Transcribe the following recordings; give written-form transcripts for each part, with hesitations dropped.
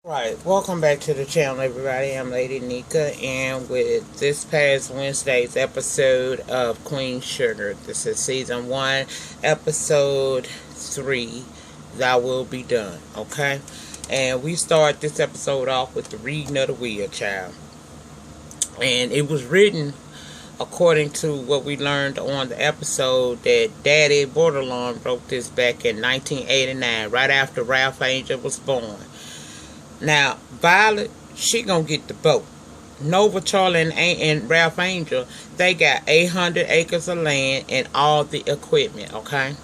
Right, welcome back to the channel, everybody. I'm Lady Nika, and with this past Wednesday's episode of Queen Sugar, this is season 1, episode 3. Thou Will Be Done. Okay, and we start this episode off with the reading of the will, child, and it was written according to what we learned on the episode that Daddy Borderline wrote this back in 1989, right after Ralph Angel was born. Now, Violet, she gonna get the boat. Nova, Charlie, and Ralph Angel, they got 800 acres of land and all the equipment, okay?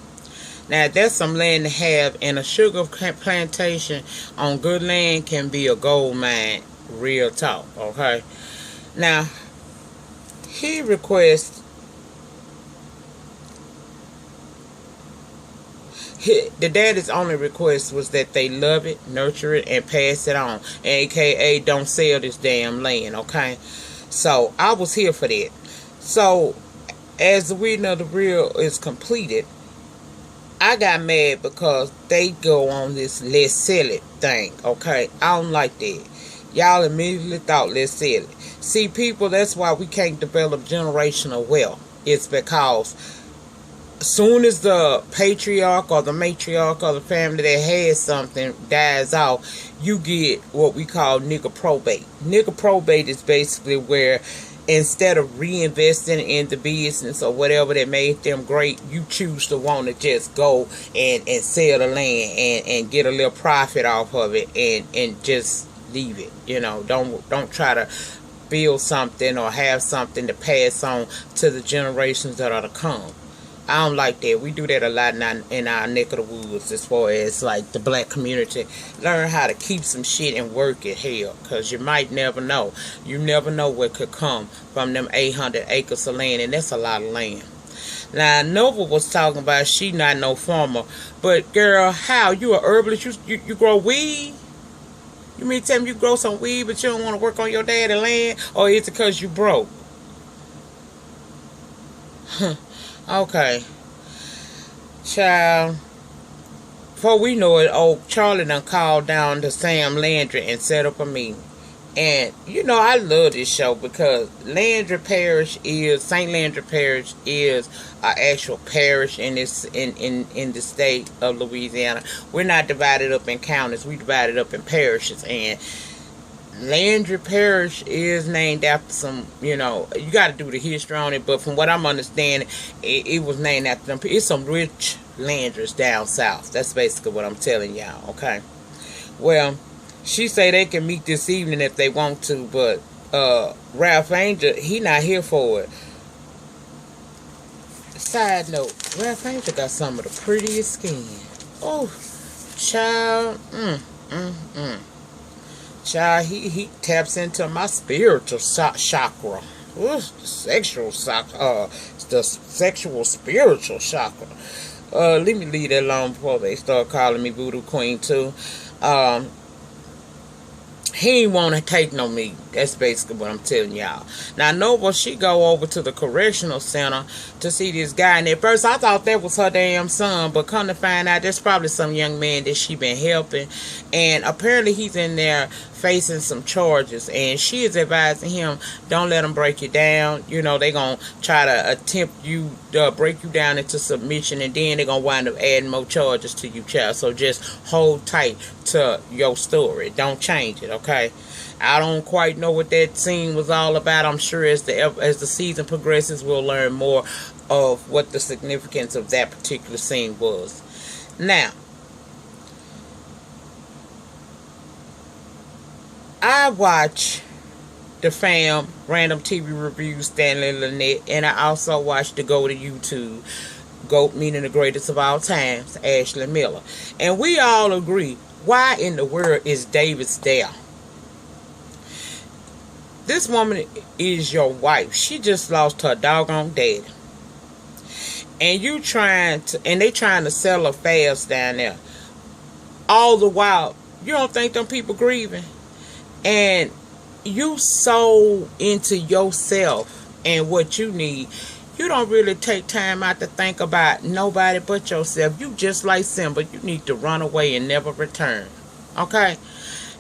Now, that's some land to have, and a sugar plantation on good land can be a gold mine, real talk, okay? Now, he requests the daddy's only request was that they love it, nurture it, and pass it on. AKA, don't sell this damn land, okay? So, I was here for that. So, as the reading of the reel is completed, I got mad because they go on this let's sell it thing, okay? I don't like that. Y'all immediately thought let's sell it. See, people, that's why we can't develop generational wealth. It's because soon as the patriarch or the matriarch or the family that has something dies off, you get what we call nigger probate. Nigger probate is basically where instead of reinvesting in the business or whatever that made them great, you choose to want to just go and sell the land and get a little profit off of it and just leave it. You know, don't try to build something or have something to pass on to the generations that are to come. I don't like that. We do that a lot in our neck of the woods as far as like the black community. Learn how to keep some shit and work it, hell, because you might never know. You never know what could come from them 800 acres of land, and that's a lot of land. Now, Nova was talking about she not no farmer, but girl, how? You a herbalist? You grow weed? You mean tell me you grow some weed, but you don't want to work on your daddy land? Or is it because you broke? Okay. Child, before we know it, old Charlie done called down to Sam Landry and set up a meeting. And, you know, I love this show because St. Landry Parish is an actual parish in this in the state of Louisiana. We're not divided up in counties, we divided up in parishes, and Landry Parish is named after some, you know, you got to do the history on it, but from what I'm understanding, it was named after them. It's some rich Landrys down south. That's basically what I'm telling y'all, okay? Well, she say they can meet this evening if they want to, but Ralph Angel, he not here for it. Side note, Ralph Angel got some of the prettiest skin. Oh, child, Child, he taps into my spiritual chakra. Ooh, the sexual spiritual chakra. Let me leave that alone before they start calling me Voodoo Queen too. He ain't want to take no meat. That's basically what I'm telling y'all. Now, Nova, she go over to the correctional center to see this guy. And at first, I thought that was her damn son. But come to find out, there's probably some young man that she been helping. And apparently, he's in there facing some charges. And she is advising him, don't let them break you down. You know, they going to try to attempt you, break you down into submission. And then they're going to wind up adding more charges to you, child. So just hold tight to your story. Don't change it, okay? I don't quite know what that scene was all about. I'm sure as the season progresses, we'll learn more of what the significance of that particular scene was. Now, I watch the fam, Random TV Reviews, Stanley Lynette, and I also watch the Go to YouTube, GOAT meaning the greatest of all times, Ashley Miller. And we all agree, why in the world is Davis there? This woman is your wife. She just lost her doggone daddy. And they trying to sell her fast down there. All the while, you don't think them people grieving? And you so into yourself and what you need, you don't really take time out to think about nobody but yourself. You just like Simba. You need to run away and never return. Okay?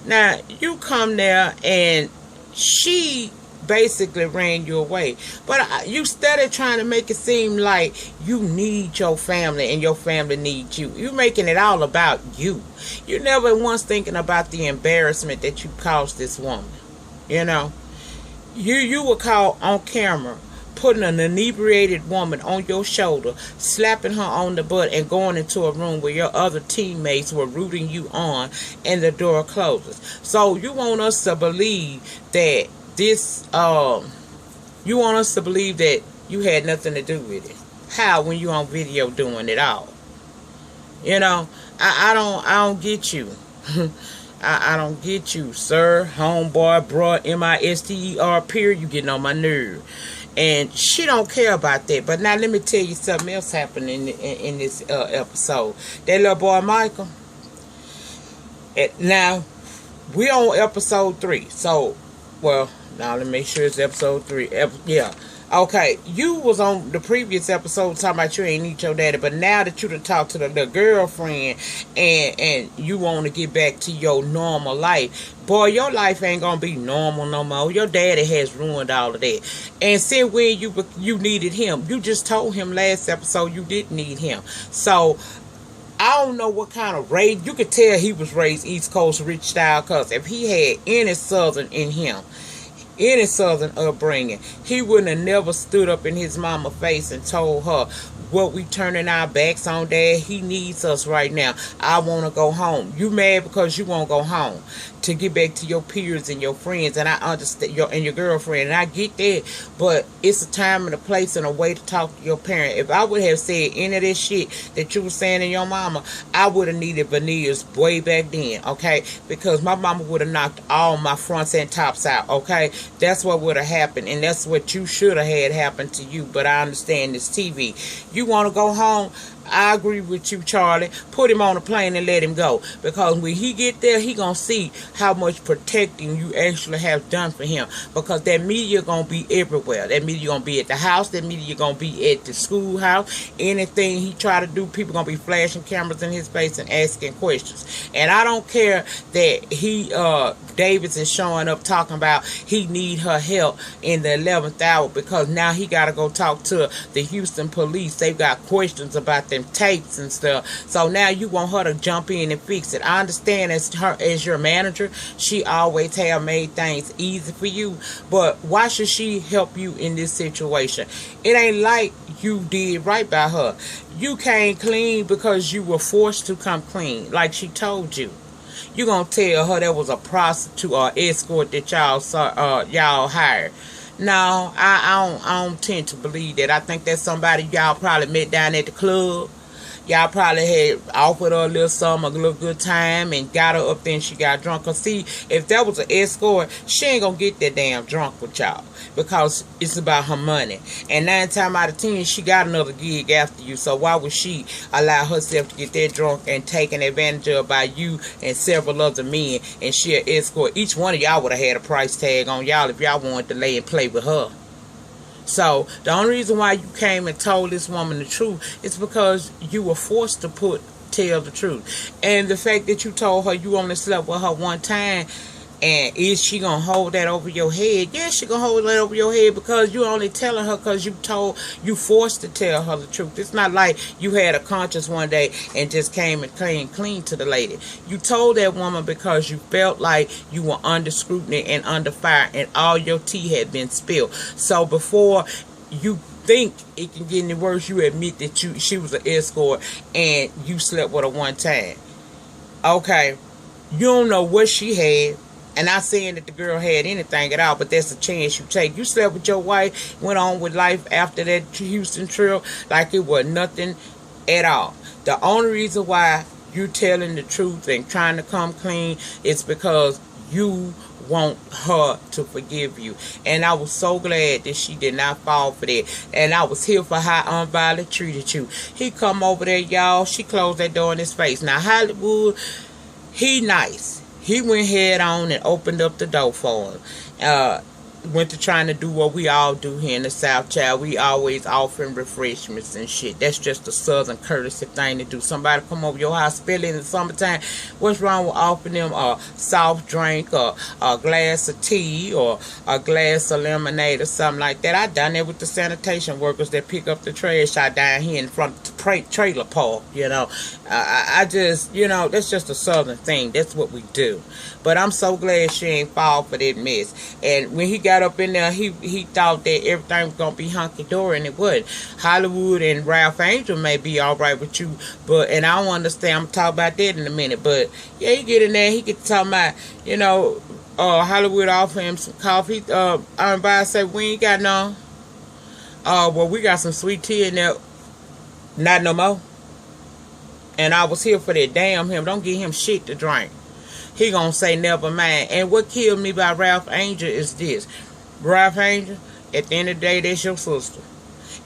Now, you come there and she basically ran you away. But you started trying to make it seem like you need your family and your family needs you. You're making it all about you. You never once thinking about the embarrassment that you caused this woman. You know, you were caught on camera putting an inebriated woman on your shoulder, slapping her on the butt, and going into a room where your other teammates were rooting you on, and the door closes. So you want us to believe that you want us to believe that you had nothing to do with it. How, when you on video doing it all? You know, I don't get you. I don't get you, sir, homeboy, bruh, mister, period. You getting on my nerve. And she don't care about that. But now let me tell you something else happened in this episode. That little boy Michael. Now, we on episode 3. So, well, now let me make sure it's episode 3. Yeah. Okay, you was on the previous episode talking about you ain't need your daddy, but now that you done talked to the girlfriend and you want to get back to your normal life, boy, your life ain't gonna be normal no more. Your daddy has ruined all of that. And since when you needed him, you just told him last episode you didn't need him. So I don't know what kind of raised. You could tell he was raised East Coast rich style, cause if he had any Southern in him, any Southern upbringing, he wouldn't have never stood up in his mama face and told her, what we turning our backs on, Dad? He needs us right now. I want to go home. You mad because you won't go home to get back to your peers and your friends, and I understand your girlfriend, and I get that, but it's a time and a place and a way to talk to your parent. If I would have said any of this shit that you were saying to your mama, I would have needed veneers way back then, okay? Because my mama would have knocked all my fronts and tops out, okay? That's what would have happened, and that's what you should have had happen to you. But I understand this TV. You want to go home? I agree with you, Charlie. Put him on a plane and let him go. Because when he get there, he gonna see how much protecting you actually have done for him. Because that media gonna be everywhere. That media gonna be at the house. That media gonna be at the schoolhouse. Anything he try to do, people gonna be flashing cameras in his face and asking questions. And I don't care that Davis is showing up talking about he need her help in the 11th hour, because now he got to go talk to the Houston police. They've got questions about them tapes and stuff. So now you want her to jump in and fix it. I understand as your manager, she always have made things easy for you, but why should she help you in this situation? It ain't like you did right by her. You came clean because you were forced to come clean, like she told you. You gonna tell her there was a prostitute or escort that y'all hired? No, I don't tend to believe that. I think that's somebody y'all probably met down at the club. Y'all probably had offered her a little something, a little good time, and got her up there and she got drunk. Cause see, if that was an escort, she ain't gonna get that damn drunk with y'all, because it's about her money. And 9 times out of 10, she got another gig after you. So why would she allow herself to get that drunk and taken advantage of by you and several other men, and she an escort? Each one of y'all would have had a price tag on y'all if y'all wanted to lay and play with her. So the only reason why you came and told this woman the truth is because you were forced to tell the truth. And the fact that you told her you only slept with her one time, and is she gonna hold that over your head? Yes, she gonna hold that over your head, because you only telling her because you forced to tell her the truth. It's not like you had a conscience one day and just came and clean to the lady. You told that woman because you felt like you were under scrutiny and under fire, and all your tea had been spilled. So before you think it can get any worse, you admit that she was an escort and you slept with her one time. Okay, you don't know what she had. And not saying that the girl had anything at all, but that's a chance you take. You slept with your wife, went on with life after that Houston trip like it was nothing at all. The only reason why you're telling the truth and trying to come clean is because you want her to forgive you. And I was so glad that she did not fall for that. And I was here for how Unviolent treated you. He come over there, y'all. She closed that door in his face. Now, Hollywood, he nice. He went head on and opened up the door for him. went to trying to do what we all do here in the South, child. We always offering refreshments and shit. That's just a Southern courtesy thing to do. Somebody come over your house, especially in the summertime. What's wrong with offering them a soft drink or a glass of tea or a glass of lemonade or something like that? I done that with the sanitation workers that pick up the trash out down here in front of the trailer park. You know, I just, you know, that's just a Southern thing. That's what we do. But I'm so glad she ain't fall for that mess. And when he got up in there, he thought that everything was gonna be hunky-dory, and it wasn't. Hollywood and Ralph Angel may be alright with you, but, and I don't understand, I'm gonna talk about that in a minute, but yeah, he get in there, he get to talking about, you know, Hollywood offer him some coffee. Everybody say, we ain't got none. Well, we got some sweet tea in there. Not no more. And I was here for that. Damn him, don't give him shit to drink. He gonna say never mind. And what killed me by Ralph Angel is this. Ralph Angel, at the end of the day, that's your sister.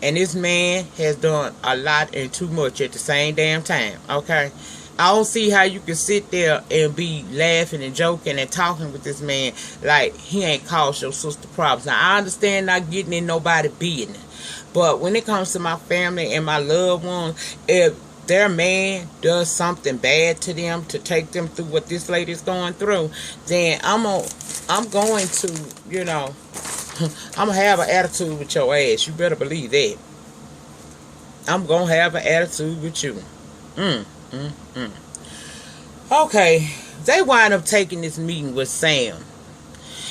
And this man has done a lot and too much at the same damn time, okay? I don't see how you can sit there and be laughing and joking and talking with this man like he ain't caused your sister problems. Now, I understand not getting in nobody's business. But when it comes to my family and my loved ones, if their man does something bad to them to take them through what this lady's going through, then I'm going to, you know, I'm going to have an attitude with your ass. You better believe that. I'm going to have an attitude with you. Okay, they wind up taking this meeting with Sam.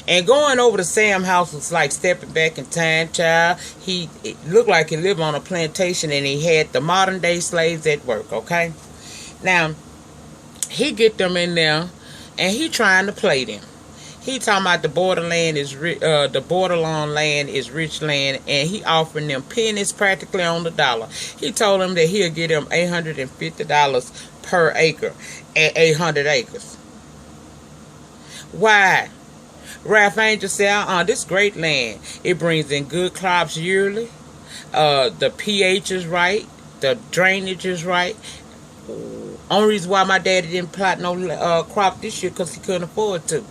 And going over to Sam's house was like stepping back in time, child. It looked like he lived on a plantation and he had the modern day slaves at work, okay? Now, he get them in there and he trying to play them. He talking about the borderland is the borderline land is rich land, and he offering them pennies practically on the dollar. He told them that he'll get them $850 per acre at 800 acres. Why? Ralph Angel said, this great land. It brings in good crops yearly. The pH is right. The drainage is right. Only reason why my daddy didn't plant no crop this year because he couldn't afford to.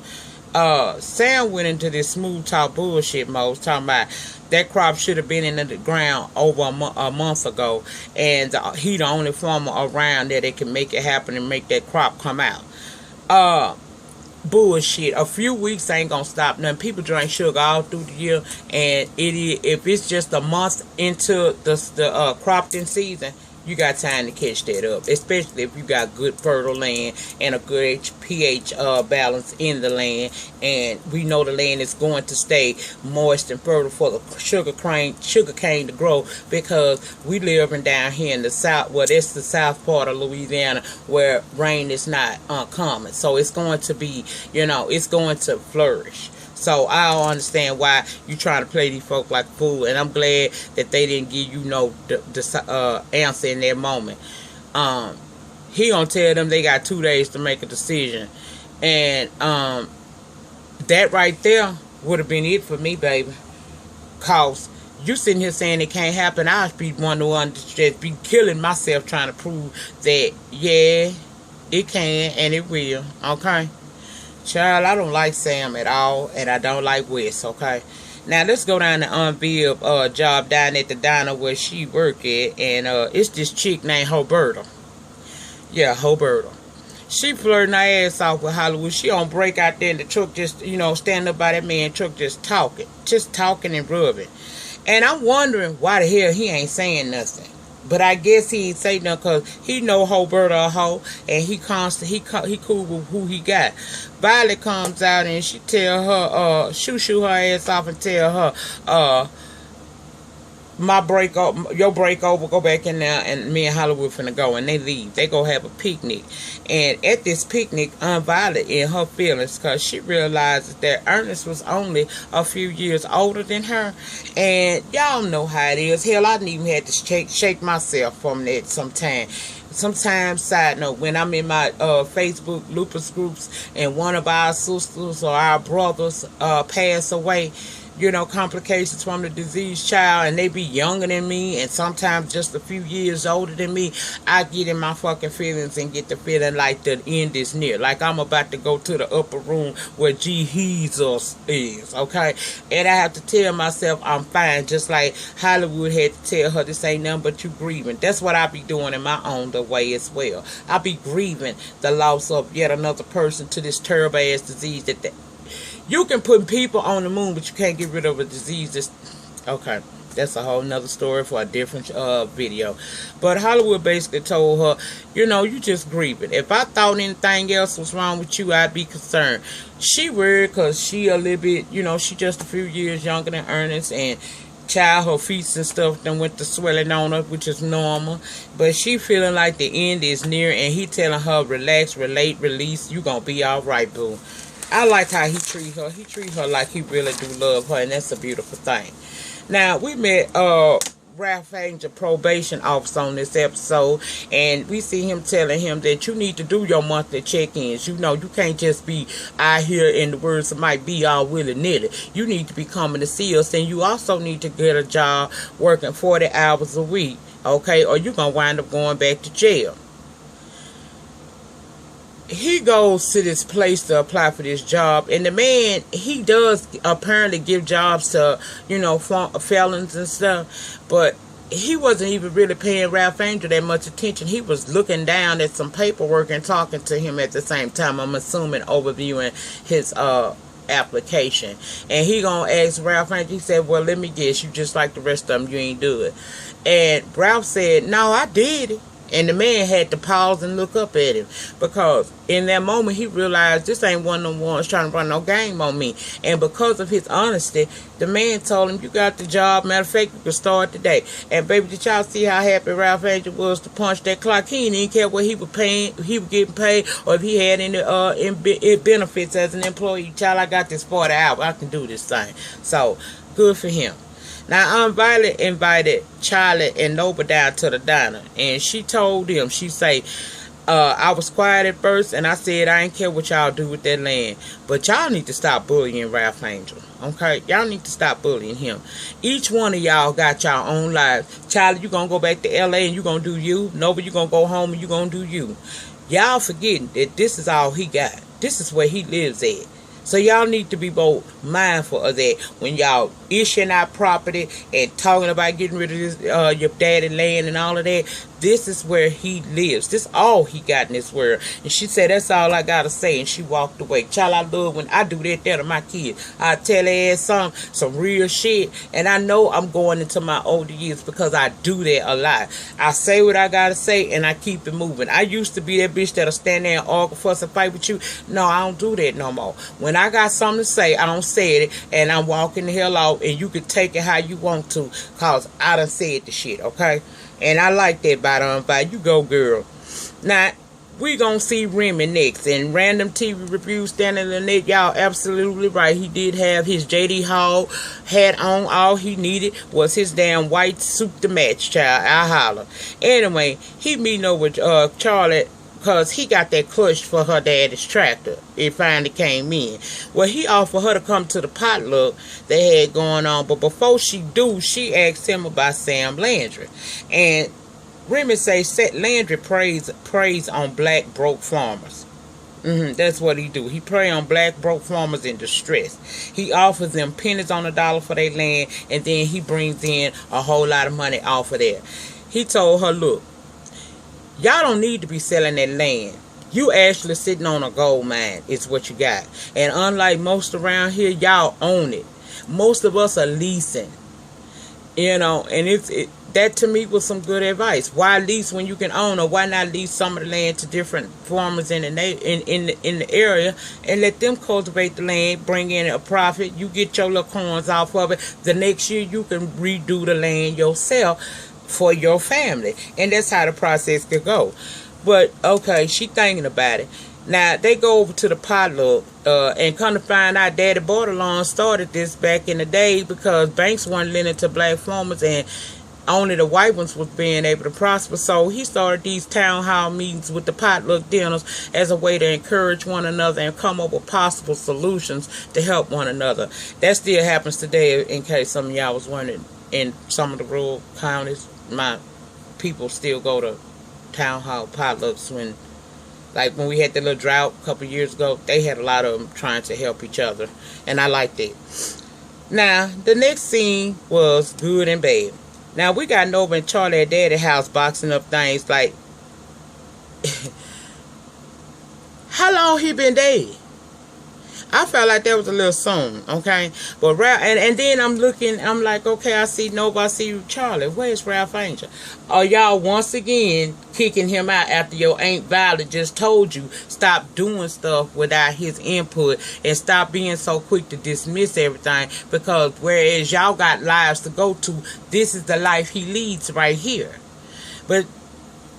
Sam went into this smooth talk bullshit mode, talking about that crop should have been in the ground over a month ago, and he the only farmer around there that can make it happen and make that crop come out. Bullshit. A few weeks ain't gonna stop nothing. People drink sugar all through the year, and if it's just a month into the cropping season, you got time to catch that up, especially if you got good fertile land and a good pH balance in the land. And we know the land is going to stay moist and fertile for the sugar cane to grow, because we living down here in the south. Well, that's the south part of Louisiana where rain is not uncommon. So it's going to be, you know, it's going to flourish. So I don't understand why you trying to play these folk like a fool, and I'm glad that they didn't give you no answer in that moment. He gonna tell them they got 2 days to make a decision, and that right there would have been it for me, baby. Cause you sitting here saying it can't happen, I'd be one to just be killing myself trying to prove that yeah, it can and it will. Okay. Child, I don't like Sam at all, and I don't like Wes, okay? Now, let's go down to Unveiled job down at the diner where she work at, and it's this chick named Roberta. Yeah, Roberta. She flirting her ass off with Hollywood. She on break out there in the truck, just, you know, standing up by that man truck just talking and rubbing. And I'm wondering why the hell he ain't saying nothing. But I guess he ain't say nothing because he know Roberta a hoe, and he cool with who he got. Violet comes out and she tell her, shoo her ass off and tell her, your break over, go back in there, and me and Hollywood finna go, and they leave. They go have a picnic, and at this picnic, Violet in her feelings, cause she realizes that Ernest was only a few years older than her, and y'all know how it is. Hell, I didn't even have to shake myself from that sometimes, side note, when I'm in my Facebook lupus groups and one of our sisters or our brothers pass away, complications from the diseased child, and they be younger than me and sometimes just a few years older than me, I get in my fucking feelings and get the feeling like the end is near. Like I'm about to go to the upper room where Jesus is, okay? And I have to tell myself I'm fine, just like Hollywood had to tell her this ain't nothing but you grieving. That's what I be doing in my own way as well. I be grieving the loss of yet another person to this terrible ass disease that you can put people on the moon, but you can't get rid of a disease. Okay, that's a whole nother story for a different video. But Hollywood basically told her, you just grieving. If I thought anything else was wrong with you, I'd be concerned. She worried because she a little bit, she just a few years younger than Ernest, and child, her feet and stuff then went to swelling on her, which is normal. But she feeling like the end is near, and he telling her, relax, relate, release, you gonna be all right, boo. I like how he treat her. He treat her like he really do love her, and that's a beautiful thing. Now, we met Ralph Angel probation officer on this episode, and we see him telling him that you need to do your monthly check-ins. You can't just be out here, in the words of Mike, be all willy-nilly. You need to be coming to see us, and you also need to get a job working 40 hours a week, okay, or you're going to wind up going back to jail. He goes to this place to apply for this job, and the man, he does apparently give jobs to, felons and stuff, but he wasn't even really paying Ralph Angel that much attention. He was looking down at some paperwork and talking to him at the same time, I'm assuming overviewing his application. And he gonna ask Ralph Angel, he said, well, let me guess, you just like the rest of them, you ain't do it. And Ralph said, no, I did it. And the man had to pause and look up at him, because in that moment he realized this ain't one of them ones trying to run no game on me. And because of his honesty, the man told him, you got the job. Matter of fact, you can start today. And baby, did y'all see how happy Ralph Angel was to punch that clock? He didn't care what he was paying, he was getting paid, or if he had any benefits as an employee. Child, I got this 40 hours. I can do this thing. So good for him. Now, Aunt Violet invited Charlie and Nova down to the diner, and she told him, she say, I was quiet at first, and I said I ain't care what y'all do with that land, but y'all need to stop bullying Ralph Angel, okay? Y'all need to stop bullying him. Each one of y'all got y'all own lives. Charlie, you gonna go back to L.A. and you gonna do you. Nova, you gonna go home and you gonna do you. Y'all forgetting that this is all he got. This is where he lives at. So y'all need to be both mindful of that when y'all issuing out property and talking about getting rid of this, your daddy land and all of that. This is where he lives. This is all he got in this world. And she said, that's all I got to say. And she walked away. Child, I love when I do that there to my kids. I tell their ass some real shit. And I know I'm going into my older years because I do that a lot. I say what I got to say and I keep it moving. I used to be that bitch that'll stand there and argue, fuss, and fight with you. No, I don't do that no more. When I got something to say, I don't say it. And I'm walking the hell out. And you can take it how you want to, because I done said the shit, okay? And I like that by the unfired. You go, girl. Now, we gonna see Remy next. And random TV reviews standing in the net. Y'all absolutely right. He did have his J.D. Hall hat on. All he needed was his damn white suit to match, child. I holler. Anyway, he meeting over with Charlie, because he got that clutch for her daddy's tractor. It finally came in. Well, he offered her to come to the potluck they had going on. But before she do, she asked him about Sam Landry. And Remy say Landry preys on black broke farmers. That's what he do. He prey on black broke farmers in distress. He offers them pennies on the dollar for their land, and then he brings in a whole lot of money off of that. He told her, look, y'all don't need to be selling that land. You actually sitting on a gold mine is what you got. And unlike most around here, y'all own it. Most of us are leasing. And that to me was some good advice. Why lease when you can own, or why not lease some of the land to different farmers in the area and let them cultivate the land, bring in a profit, you get your little coins off of it. The next year you can redo the land yourself for your family. And that's how the process could go. But okay, she thinking about it. Now they go over to the potluck and come to find out Daddy Borderline started this back in the day because banks weren't lending to black farmers, and only the white ones was being able to prosper. So he started these town hall meetings with the potluck dinners as a way to encourage one another and come up with possible solutions to help one another. That still happens today, in case some of y'all was wondering. In some of the rural counties, my people still go to town hall potlucks when, like when we had the little drought a couple years ago, they had a lot of them trying to help each other, and I liked it. Now, the next scene was good and bad. Now, we got Nova and Charlie at Daddy's house boxing up things like, how long he been dead? I felt like that was a little soon, okay? But Ralph, and then I'm looking, I'm like, okay, I see Nova, I see Charlie. Where's Ralph Angel? Are y'all once again kicking him out after your Aunt Violet just told you stop doing stuff without his input and stop being so quick to dismiss everything? Because whereas y'all got lives to go to, this is the life he leads right here. But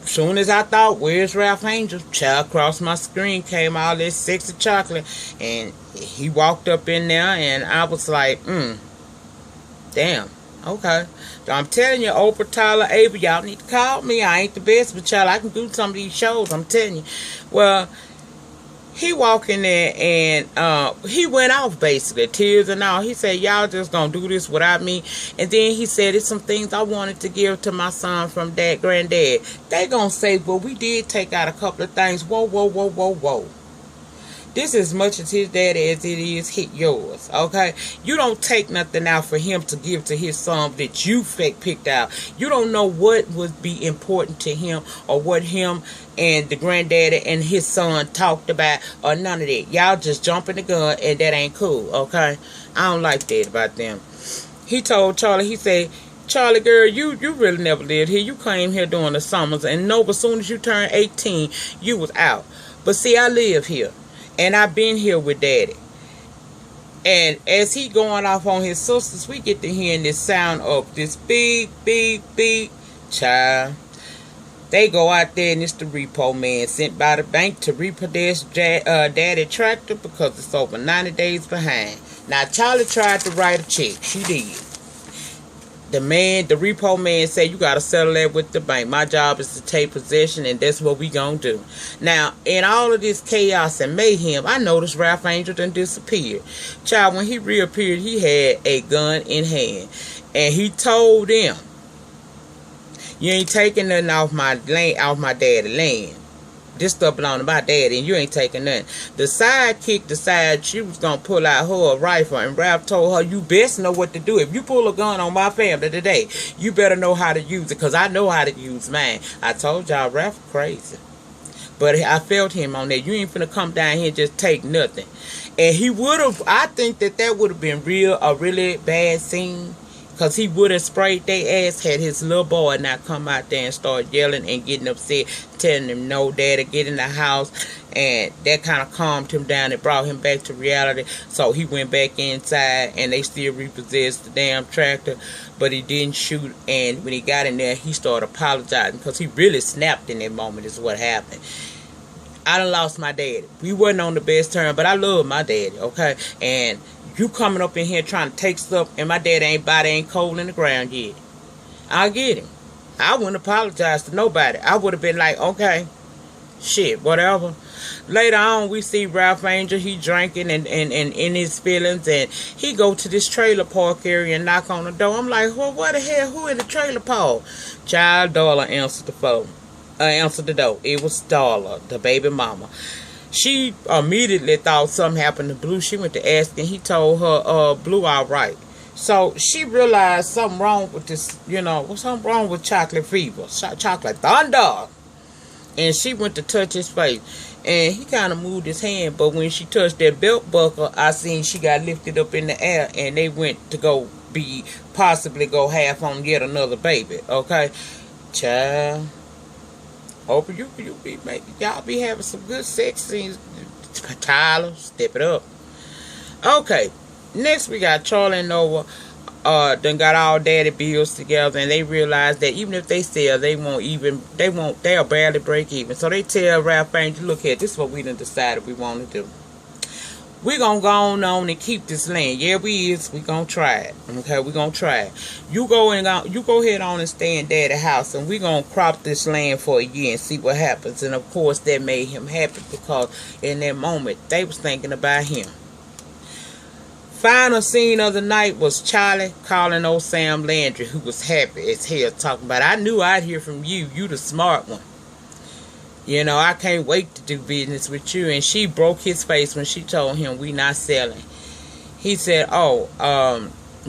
soon as I thought, where's Ralph Angel? Child, across my screen came all this sexy chocolate, and he walked up in there, and I was like, damn, okay. So I'm telling you, Oprah, Tyler, Ava, y'all need to call me. I ain't the best, but y'all, I can do some of these shows, I'm telling you. Well, he walked in there, and he went off, basically, tears and all. He said, y'all just gonna do this without me. And then he said, it's some things I wanted to give to my son from dad, granddad. They gonna say, well, we did take out a couple of things. Whoa, whoa, whoa, whoa, whoa. This is as much as his daddy as it is hit yours, okay? You don't take nothing out for him to give to his son that you fake picked out. You don't know what would be important to him or what him and the granddaddy and his son talked about or none of that. Y'all just jumping the gun, and that ain't cool, okay? I don't like that about them. He told Charlie, he said, Charlie, girl, you really never lived here. You came here during the summers, and no, as soon as you turned 18, you was out. But see, I live here. And I've been here with Daddy. And as he going off on his sisters, we get to hearing this sound of this beep, beep, beep. Child. They go out there, and it's the repo man sent by the bank to repossess Daddy tractor because it's over 90 days behind. Now, Charlie tried to write a check. She did. The repo man said, you got to settle that with the bank. My job is to take possession, and that's what we going to do. Now, in all of this chaos and mayhem, I noticed Ralph Angel done disappeared. Child, when he reappeared, he had a gun in hand. And he told them, you ain't taking nothing off my daddy land. This stuff belong to my daddy, and you ain't taking nothing. The sidekick decided she was going to pull out her rifle, and Ralph told her, you best know what to do. If you pull a gun on my family today, you better know how to use it, because I know how to use mine. I told y'all, Ralph crazy. But I felt him on that. You ain't finna come down here and just take nothing. And he would have, I think that would have been a really bad scene. Because he would have sprayed their ass had his little boy not come out there and start yelling and getting upset, telling him, no, Daddy, get in the house. And that kind of calmed him down. It brought him back to reality. So he went back inside, and they still repossessed the damn tractor. But he didn't shoot. And when he got in there, he started apologizing because he really snapped in that moment is what happened. I done lost my daddy. We wasn't on the best term, but I love my daddy, okay? And you coming up in here trying to take stuff, and my daddy ain't cold in the ground yet. I get him. I wouldn't apologize to nobody. I would have been like, okay, shit, whatever. Later on, we see Ralph Angel. He drinking and in his feelings, and he go to this trailer park area and knock on the door. I'm like, well, what the hell? Who in the trailer park? Child, Darla answered the phone. Answered the door. It was Darla, the baby mama. She immediately thought something happened to Blue. She went to ask, and he told her, Blue all right. So she realized something wrong with this, something wrong with chocolate fever, chocolate thunder. And she went to touch his face, and he kind of moved his hand. But when she touched that belt buckle, I seen she got lifted up in the air, and they went to possibly go half on yet another baby. Okay, child. Hope y'all be having some good sex scenes. Tyler, step it up. Okay, next we got Charlie and Nova. Done got all daddy bills together, and they realize that even if they sell, they'll barely break even. So they tell Ralph Angel, look here, this is what we done decided we want to do. we gonna go on and keep this land. Yeah, we gonna try it. Okay, we gonna try it. You go ahead on and stay in daddy's house, and we gonna crop this land for a year and see what happens. And of course, that made him happy, because in that moment they was thinking about him. Final scene of the night was Charlie calling old Sam Landry, who was happy as hell, talking about, I knew I'd hear from you. You the smart one. You know, I can't wait to do business with you. And she broke his face when she told him we not selling. He said,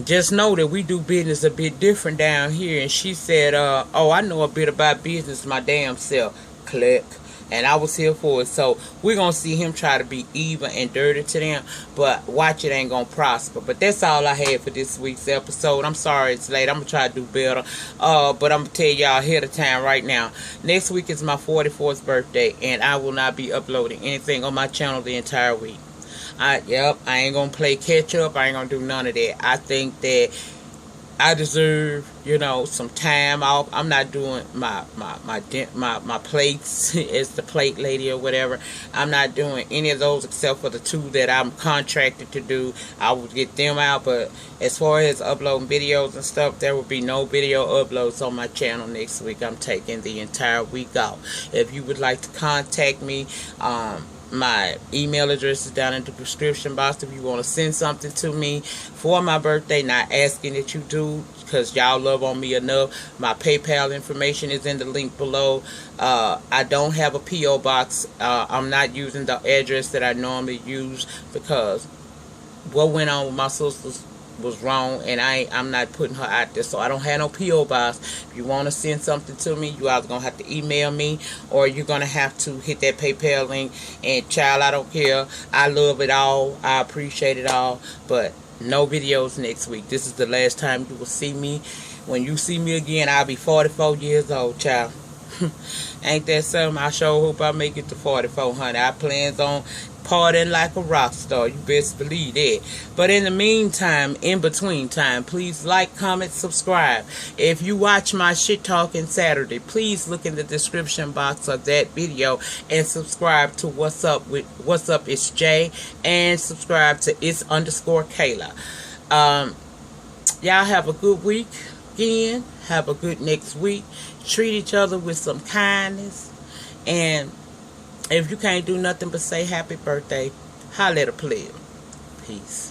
just know that we do business a bit different down here. And she said, I know a bit about business my damn self. Click. And I was here for it. So we're going to see him try to be evil and dirty to them. But watch, it ain't going to prosper. But that's all I had for this week's episode. I'm sorry it's late. I'm going to try to do better. But I'm going to tell y'all ahead of time right now. Next week is my 44th birthday. And I will not be uploading anything on my channel the entire week. I ain't going to play catch up. I ain't going to do none of that. I think that I deserve, some time off. I'm not doing my plates as the plate lady or whatever. I'm not doing any of those except for the 2 that I'm contracted to do. I will get them out, but as far as uploading videos and stuff, there will be no video uploads on my channel next week. I'm taking the entire week off. If you would like to contact me, my email address is down in the description box if you want to send something to me for my birthday. Not asking that you do, because y'all love on me enough. My PayPal information is in the link below. I don't have a P.O. box. I'm not using the address that I normally use, because what went on with my sisters was wrong, and I'm not putting her out there. So I don't have no P.O. box. If you want to send something to me, you either gonna have to email me, or you're gonna have to hit that PayPal link. And child, I don't care. I love it all. I appreciate it all. But no videos next week. This is the last time you will see me. When you see me again, I'll be 44 years old, child. Ain't that something? I sure hope I make it to 44, honey. I plans on partying like a rock star. You best believe that. But in the meantime, in between time, please like, comment, subscribe. If you watch my shit talking Saturday, please look in the description box of that video and subscribe to What's Up It's Jay, and subscribe to It's_Kayla. Y'all have a good week again. Have a good next week. Treat each other with some kindness. And if you can't do nothing but say happy birthday, holla at a player. Peace.